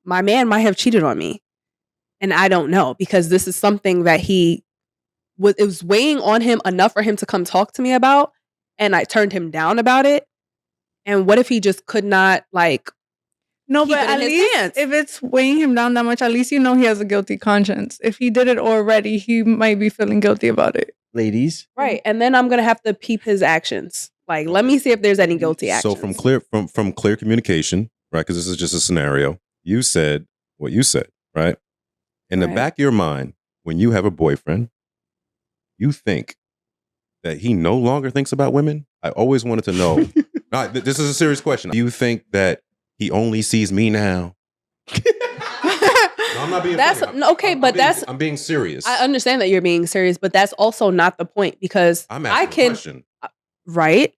my man might have cheated on me. And I don't know, because this is something that it was weighing on him enough for him to come talk to me about. And I turned him down about it. And what if he just could not No, keep but it in at his least pants? if it's weighing him down that much, at least he has a guilty conscience. If he did it already, he might be feeling guilty about it. Ladies. Right. And then I'm going to have to peep his actions. Let me see if there's any guilty actions. So from clear communication, right? Because this is just a scenario. You said what you said, right? In the back of your mind, when you have a boyfriend, you think that he no longer thinks about women? I always wanted to know. This is a serious question. Do you think that he only sees me now? No, I'm not being funny. Okay, I'm being serious. I understand that you're being serious, but that's also not the point, because I'm asking a question. Right?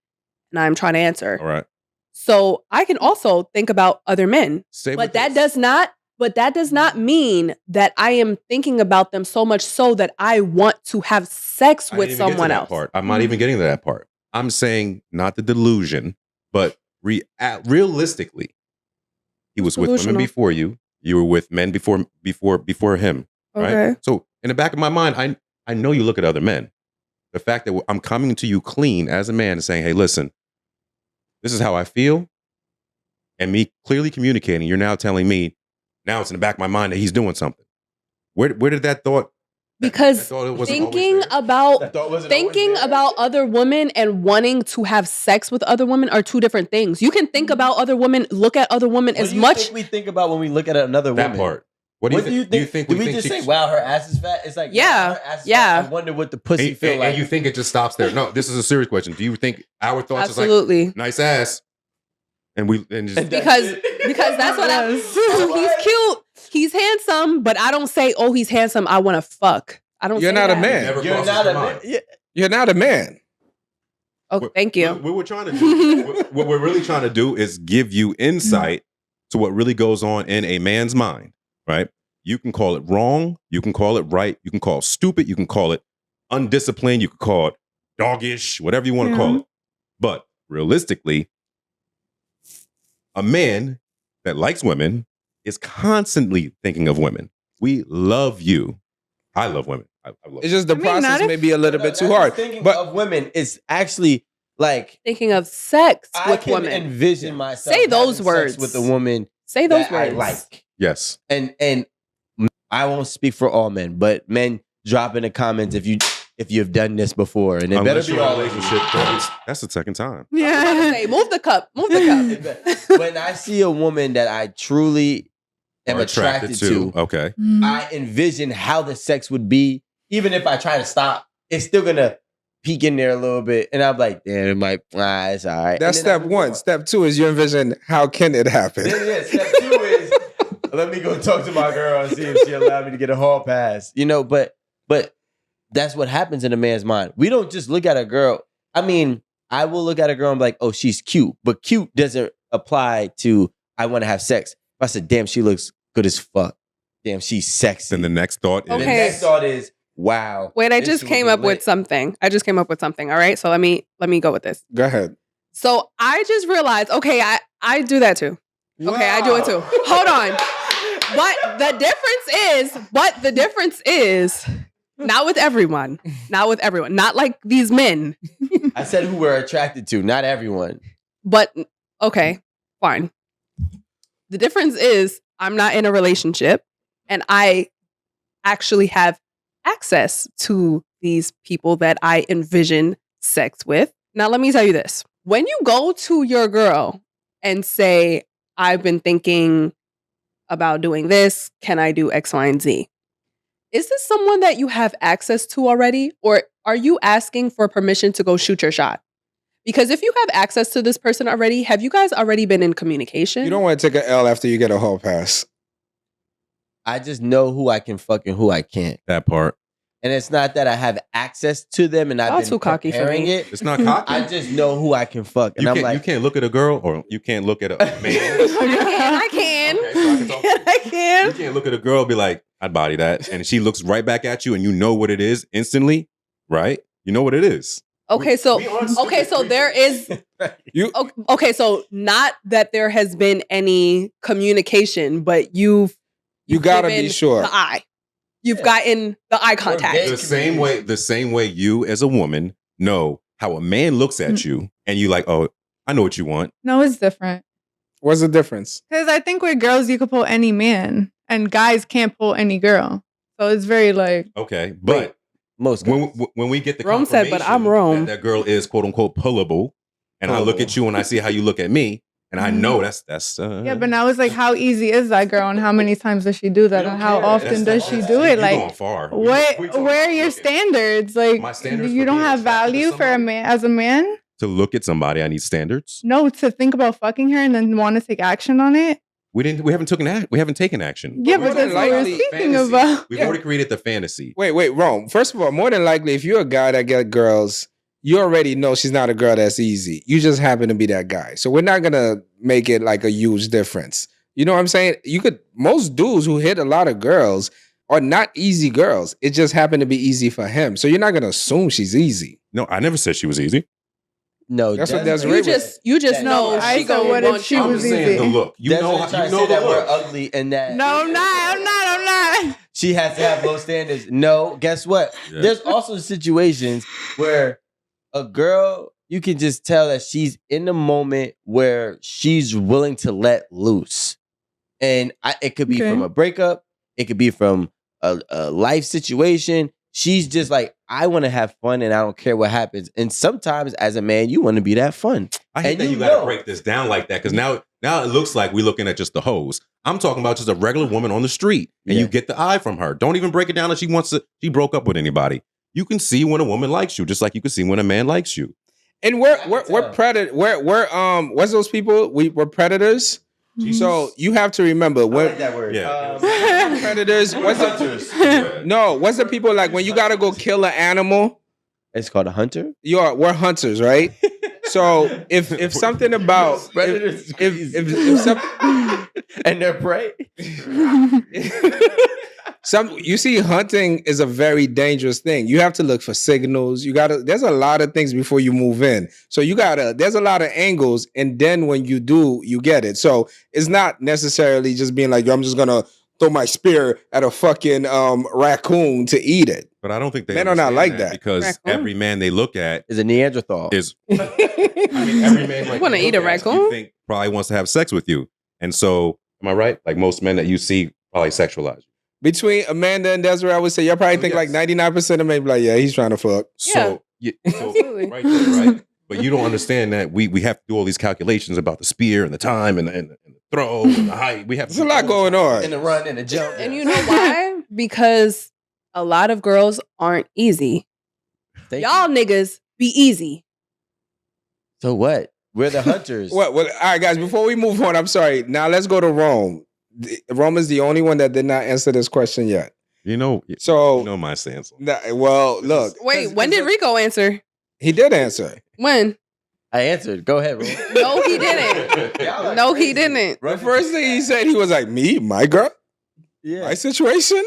And I'm trying to answer. All right. So I can also think about other men. But that does not mean that I am thinking about them so much so that I want to have sex with someone else. I'm not even getting to that part. I'm saying not the delusion, but realistically, he was with women before you. You were with men before him, right? Okay. So in the back of my mind, I know you look at other men. The fact that I'm coming to you clean as a man and saying, hey, listen, this is how I feel. And me clearly communicating, you're now telling me, now it's in the back of my mind that he's doing something. Where did that thought? Because thinking about other women and wanting to have sex with other women are two different things. You can think about other women, look at other women as much. We think about when we look at another woman. That part. What do you think? Do you think we just say, "Wow, her ass is fat"? It's like, yeah, wow, her ass is fat. I wonder what the pussy feel like. And you think it just stops there? No, this is a serious question. Do you think our thoughts absolutely is like nice ass, because that's what he's cute, he's handsome, but I don't say, oh, he's handsome, I want to fuck. I don't. You're not a man. You're not a man. You're not a man. Oh, thank you. What we're trying to do, what we're really trying to do, is give you insight to what really goes on in a man's mind. Right? You can call it wrong. You can call it right. You can call it stupid. You can call it undisciplined. You can call it doggish, whatever you want to call it. But realistically, a man that likes women is constantly thinking of women. We love you. I love women. I love it's just the process may be a little bit too hard. Thinking but of women is actually like thinking of sex with women. women. Envision myself. Say those words with a woman. Say those words. I like. Yes. And I won't speak for all men, but men, drop in the comments if you've done this before, and it better be a relationship. That's the second time. Yeah. Say, move the cup. Move the cup. When I see a woman that I truly am attracted to, okay, I envision how the sex would be. Even if I try to stop, it's still gonna peek in there a little bit, and I'm like, damn, it might. It's all right. That's step one. Step two is you envision how can it happen. Yeah, step two is let me go talk to my girl and see if she allowed me to get a hall pass. But that's what happens in a man's mind. We don't just look at a girl. I mean, I will look at a girl and be like, oh, she's cute. But cute doesn't apply to I want to have sex. If I said, damn, she looks good as fuck. Damn, she's sexy. Then the next thought is... Okay. The next thought is, wow. Wait, I just came up with something. All right, so let me go with this. Go ahead. So I just realized, okay, I do that too. Wow. Okay, I do it too. Hold on. But the difference is not with everyone. Not like these men. I said who we're attracted to, not everyone. But okay, fine. The difference is I'm not in a relationship and I actually have access to these people that I envision sex with. Now, let me tell you this. When you go to your girl and say, I've been thinking about doing this, can I do X, Y, and Z? Is this someone that you have access to already? Or are you asking for permission to go shoot your shot? Because if you have access to this person already, have you guys already been in communication? You don't want to take an L after you get a hall pass. I just know who I can fuck and who I can't. That part. And it's not that I have access to them and I've been too cocky for me. It's not cocky. I just know who I can fuck. And you can't look at a girl or you can't look at a man. I can. I can. You can't look at a girl and be like, I'd body that. And she looks right back at you and you know what it is instantly, right? You know what it is. Okay, so we aren't stupid okay, so there creatures. is You okay, so not that there has been any communication, but you've gotta be given sure. the eye. You've Yeah. gotten the eye contact. gay. The same way you as a woman know how a man looks at you, and you like, oh, I know what you want. No, it's different. What's the difference? Because I think with girls, you could pull any man, and guys can't pull any girl. So it's very like, Okay, but Most guys. when we get the Rome said, but I'm confirmation Rome. that girl is quote unquote pullable, and I look at you and I see how you look at me, and I know that's yeah, but now it's like, how easy is that girl, and how many times does she do that, and how often does she do it? You Like, going far. what? Where are your standards? Like, My standards you for don't being have attracted to value for a somebody? man as a man. To look at somebody, I need standards. No, to think about fucking her and then want to take action on it. We haven't taken action. Yeah, more but than that's what we're likely, speaking fantasy. about. We've Yeah. already created the fantasy. Wait, Rome. First of all, more than likely, if you're a guy that get girls, you already know she's not a girl that's easy. You just happen to be that guy. So we're not gonna make it like a huge difference. You know what I'm saying? Most dudes who hit a lot of girls are not easy girls. It just happened to be easy for him. So you're not gonna assume she's easy. No, I never said she was easy. No, That's what Desiree Desiree was- You just No, know I she said, gonna what if want she you. I'm was just saying easy. the look. You Desiree know tried to the say that we're look. ugly and that No, I'm not. she has to have low standards. No, guess what? Yeah. There's also situations where a girl, you can just tell that she's in the moment where she's willing to let loose. And it could be Okay. from a breakup, it could be from a life situation. She's just like, I want to have fun and I don't care what happens. And sometimes as a man, you want to be that fun. I hate And that you you gotta know. break this down like that because now it looks like we're looking at just the hose. I'm talking about just a regular woman on the street, and Yeah. you get the eye from her. Don't even break it down that she broke up with anybody. You can see when a woman likes you, just like you can see when a man likes you. And I can we're tell. predator. We're what's those people? We're predators. So you have to remember I when like that word. Yeah. predators. What's the people like when you gotta go kill an animal? It's called a hunter. We're hunters, right? So if something about Predators if some and they're prey. you see, hunting is a very dangerous thing. You have to look for signals. There's a lot of things before you move in. So there's a lot of angles, and then when you do, you get it. So it's not necessarily just being like, I'm just gonna throw my spear at a fucking raccoon to eat it. But I don't think they Men are not understand like that. because Raccoon? every man they look at Is a Neanderthal. is. I mean, every man like You wanna you eat a look at, you raccoon? think probably wants to have sex with you, and so am I right? Like most men that you see probably sexualize you. Between Amanda and Desiree, I would say y'all probably think like Yes. 99% of men be like, yeah, he's trying to fuck. So, so Absolutely. right there, right? But you don't understand that we have to do all these calculations about the spear and the time and the throw and the height. We have There's a lot going on. In the run and the jump. And you know why? Because a lot of girls aren't easy. Thank Y'all you. niggas be easy. So what? We're the hunters. Well, all right, guys, before we move on, I'm sorry. Now let's go to Rome. Rome is the only one that did not answer this question yet. You know So, my stance. well, look. Wait, when did Rico answer? He did answer. When? I answered. Go ahead, Ro. No, he didn't. No, he didn't. The first thing he said, he was like, me, my girl, Yeah. my situation.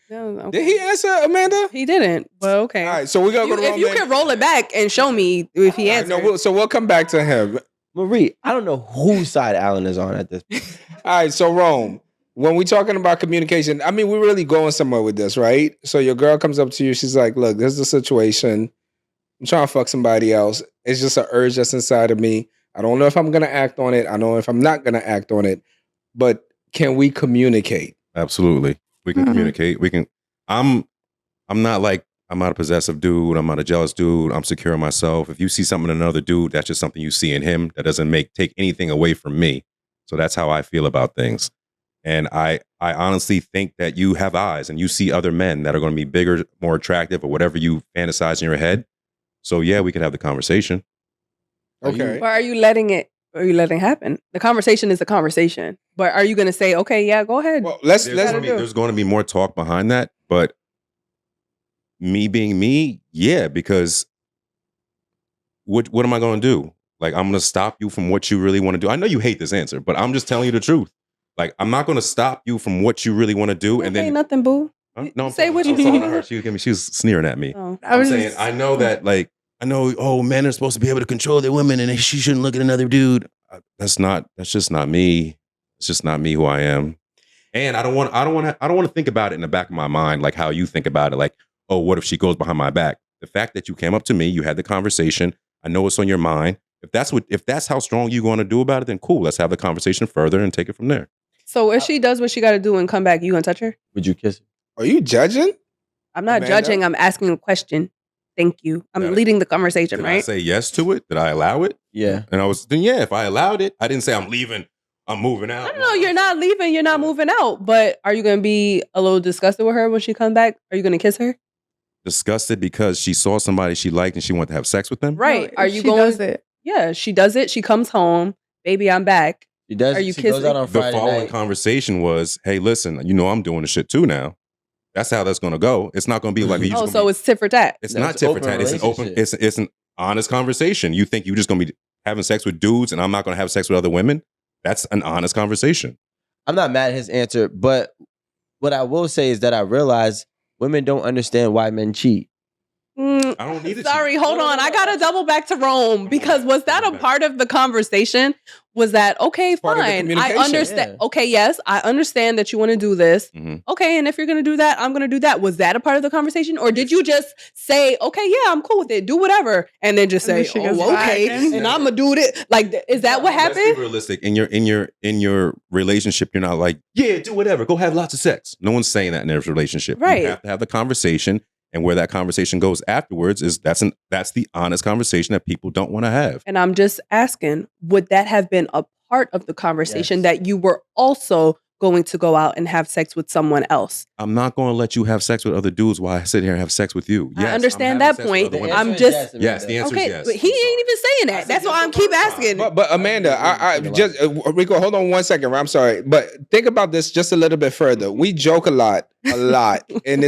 No, okay. Did he answer, Amanda? He didn't. But okay. All right, so we're going to go to If Rome. you can roll it back and show me if he answered. No, we'll come back to him. Marie, I don't know whose side Alan is on at this point. All right, so Rome, when we're talking about communication, I mean, we're really going somewhere with this, right? So your girl comes up to you, she's like, look, this is the situation. I'm trying to fuck somebody else. It's just an urge that's inside of me. I don't know if I'm going to act on it. I don't know if I'm not going to act on it. But can we communicate? Absolutely. We can Mhm. communicate. We can. I'm not like, I'm not a possessive dude. I'm not a jealous dude. I'm secure in myself. If you see something in another dude, that's just something you see in him. That doesn't take anything away from me. So that's how I feel about things. And I honestly think that you have eyes and you see other men that are going to be bigger, more attractive, or whatever you fantasize in your head. So yeah, we can have the conversation. Okay. But are you letting it happen? The conversation is a conversation. But are you going to say, okay, yeah, go ahead? Well, let's There's going to be more talk behind that, but me being me, yeah, because what am I going to do? Like, I'm going to stop you from what you really want to do. I know you hate this answer, but I'm just telling you the truth. Like, I'm not going to stop you from what you really want to do, and Ain't then nothing, boo. Huh? No, I'm Say talking- what I'm you talking to mean. her. She was sneering at me. Oh. I I'm was saying just, I know that like I know, oh, men are supposed to be able to control their women and she shouldn't look at another dude. That's just not me. It's just not me who I am. And I don't want to think about it in the back of my mind like how you think about it. Like, oh, what if she goes behind my back? The fact that you came up to me, you had the conversation. I know what's on your mind. If that's how strong you want to do about it, then cool. Let's have the conversation further and take it from there. So if she does what she got to do and come back, you gonna touch her? Would you kiss her? Are you judging? I'm not Amanda? judging. I'm asking a question. Thank you. I'm Got it. leading the conversation, Did I right? say yes to it? Did I allow it? Yeah. And if I allowed it, I didn't say I'm leaving. I'm moving out. No, you're not leaving. You're not moving out. But are you going to be a little disgusted with her when she comes back? Are you going to kiss her? Disgusted because she saw somebody she liked and she wanted to have sex with them? Right. No, Are you she going? does it. Yeah, she does it. She comes home. Baby, I'm back. She does. Are you she goes kissing? out on The Friday following night. conversation was, hey, listen, you know I'm doing the shit too now. That's how that's going to go. It's not going to be like, Oh, so it's tit for tat. it's No, not it's tit for open tat. It's an open, relationship. it's an honest conversation. You think you're just going to be having sex with dudes and I'm not going to have sex with other women? That's an honest conversation. I'm not mad at his answer, but what I will say is that I realize women don't understand why men cheat. I don't need it. Sorry, hold on. I gotta double back to Rome because was that a part of the conversation? Was that okay? part of the Fine. I communication, understand. yeah. Okay, yes, I understand that you want to do this. Mhm. Okay, and if you're gonna do that, I'm gonna do that. Was that a part of the conversation, or did you just say, okay, yeah, I'm cool with it, do whatever, and then just And then say, she gets oh, okay, back. and I'm gonna do it? Like, is that what Let's be happened? realistic. In your relationship, you're not like, yeah, do whatever, go have lots of sex. No one's saying that in their relationship. Right. You have to have the conversation, and where that conversation goes afterwards is that's the honest conversation that people don't want to have. And I'm just asking, would that have been a part of the conversation Yes. that you were also going to go out and have sex with someone else? I'm not going to let you have sex with other dudes while I sit here and have sex with you. I Yes, understand I'm having that sex with point. other The women. I'm answer is just- Amanda. Yes, the answer Okay, is yes. but he ain't even saying that. That's why I'm keep asking. But Amanda, I just Rico, hold on one second. I'm sorry, but think about this just a little bit further. We joke a lot, and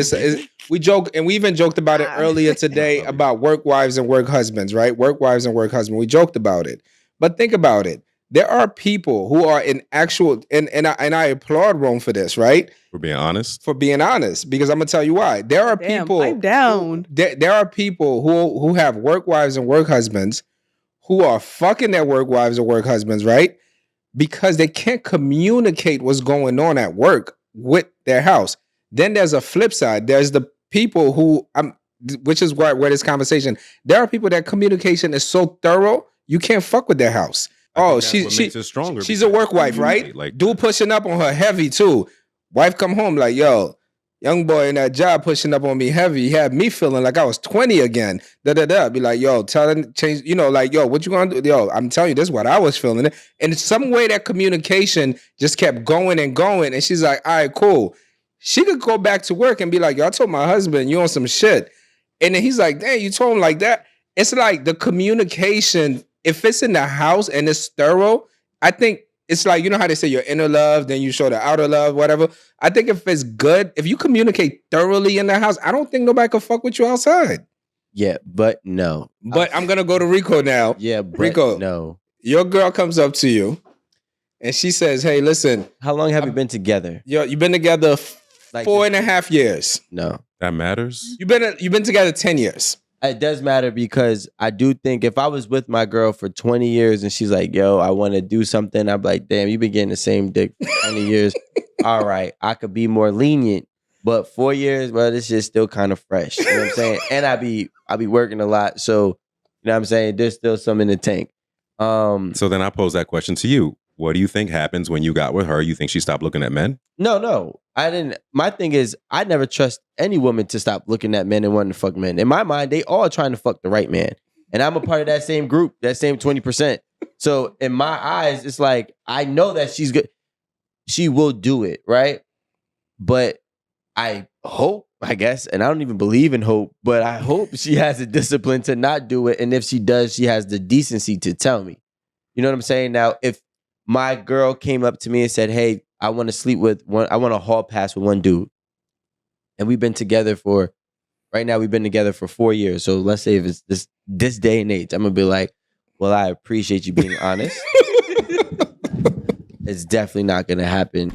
we joke, and we even joked about it earlier today about work wives and work husbands, right? Work wives and work husbands. We joked about it, but think about it. There are people who are in actual, and I applaud Rome for this, right? We're being honest. For being honest, because I'm gonna tell you why. There are Damn, people. pipe down. There are people who have work wives and work husbands who are fucking their work wives or work husbands, right? Because they can't communicate what's going on at work with their house. Then there's a flip side. There's the people who which is where this conversation. There are people that communication is so thorough you can't fuck with their house. I think that's what makes it stronger she's a because work wife, right? communicate like Dude pushing up on her heavy too. Wife come home like, yo, young boy in that job pushing up on me heavy. He had me feeling like I was 20 again. Be like, yo, tell him change, like, yo, what you gonna do? Yo, I'm telling you, this is what I was feeling. And some way that communication just kept going and going. And she's like, all right, cool. She could go back to work and be like, yo, I told my husband you on some shit. And then he's like, damn, you told him like that. It's like the communication, if it's in the house and it's thorough, I think it's like, you know how they say your inner love, then you show the outer love, whatever. I think if it's good, if you communicate thoroughly in the house, I don't think nobody can fuck with you outside. Yeah, but no. But I'm going to go to Rico now. Yeah, but Rico. no. Your girl comes up to you and she says, hey, listen, How long have you been together? you've been together Like 4.5 years. No. that matters. You've been together 10 years. It does matter because I do think if I was with my girl for 20 years and she's like, yo, I want to do something, I'd be like, damn, you've been getting the same dick for 20 years. All right, I could be more lenient. But 4 years, well, this is still kind of fresh. You know what I'm saying? And I be working a lot. So, you know what I'm saying? There's still some in the tank. So then I pose that question to you. What do you think happens when you got with her? You think she stopped looking at men? No. I didn't. My thing is, I never trust any woman to stop looking at men and wanting to fuck men. In my mind, they all trying to fuck the right man. And I'm a part of that same group, that same 20%. So in my eyes, it's like, I know that she's good. She will do it, right? But I hope, I guess, and I don't even believe in hope, but I hope she has the discipline to not do it. And if she does, she has the decency to tell me. You know what I'm saying? Now, if my girl came up to me and said, hey, I want to sleep with one, I want to hall pass with one dude. And we've been together for 4 years. So let's say if it's this day and age, I'm going to be like, well, I appreciate you being honest. It's definitely not going to happen.